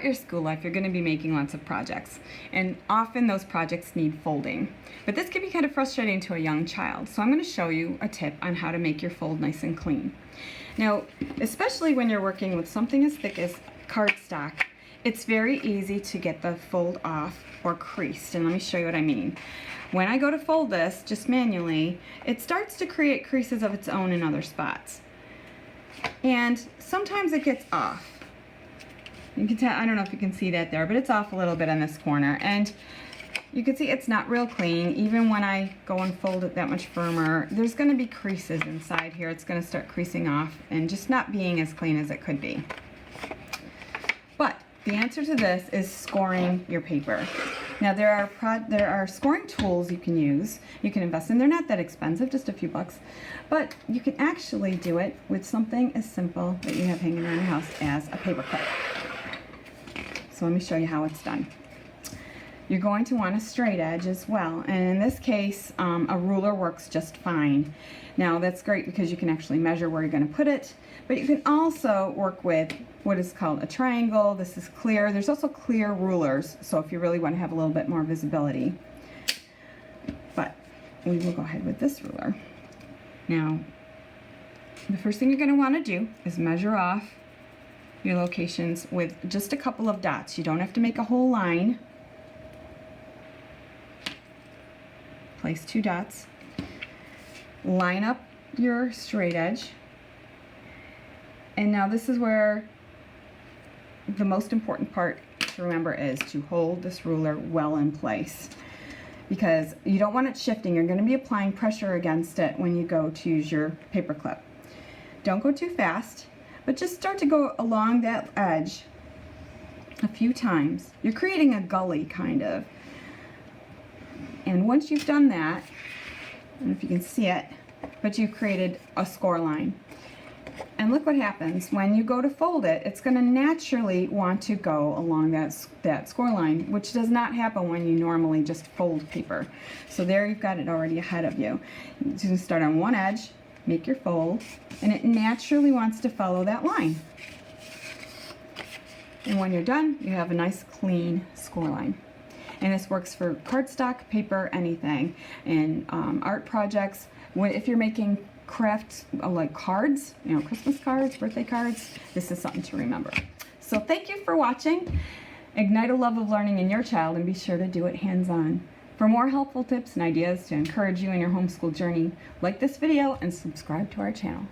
Throughout your school life, you're going to be making lots of projects, and often those projects need folding. But this can be kind of frustrating to a young child, so I'm going to show you a tip on how to make your fold nice and clean. Now, especially when you're working with something as thick as cardstock, it's very easy to get the fold off or creased, and let me show you what I mean. When I go to fold this, just manually, it starts to create creases of its own in other spots. And sometimes it gets off. You can tell, I don't know if you can see that there, but it's off a little bit on this corner. And you can see it's not real clean. Even when I go and fold it that much firmer, there's going to be creases inside here. It's going to start creasing off and just not being as clean as it could be. But the answer to this is scoring your paper. Now there are scoring tools you can use. You can invest in. They're not that expensive, just a few bucks. But you can actually do it with something as simple that you have hanging around your house as a paper clip. So let me show you how it's done. You're going to want a straight edge as well, and in this case a ruler works just fine. Now that's great because you can actually measure where you're going to put it, but you can also work with what is called a triangle. This is clear. There's also clear rulers, so if you really want to have a little bit more visibility. But we will go ahead with this ruler. Now the first thing you're going to want to do is measure off your locations with just a couple of dots. You don't have to make a whole line. Place 2 dots. Line up your straight edge. And now this is where the most important part to remember is to hold this ruler well in place, because you don't want it shifting. You're going to be applying pressure against it when you go to use your paper clip. Don't go too fast, but just start to go along that edge a few times. You're creating a gully kind of. And once you've done that, I don't know if you can see it, but you've created a score line. And look what happens. When you go to fold it, it's going to naturally want to go along that score line, which does not happen when you normally just fold paper. So there you've got it already ahead of you. You can start on one edge, make your fold, and it naturally wants to follow that line. And when you're done, you have a nice clean score line. And this works for cardstock, paper, anything. And art projects, if you're making crafts like cards, you know, Christmas cards, birthday cards, this is something to remember. So thank you for watching. Ignite a love of learning in your child and be sure to do it hands-on. For more helpful tips and ideas to encourage you in your homeschool journey, like this video and subscribe to our channel.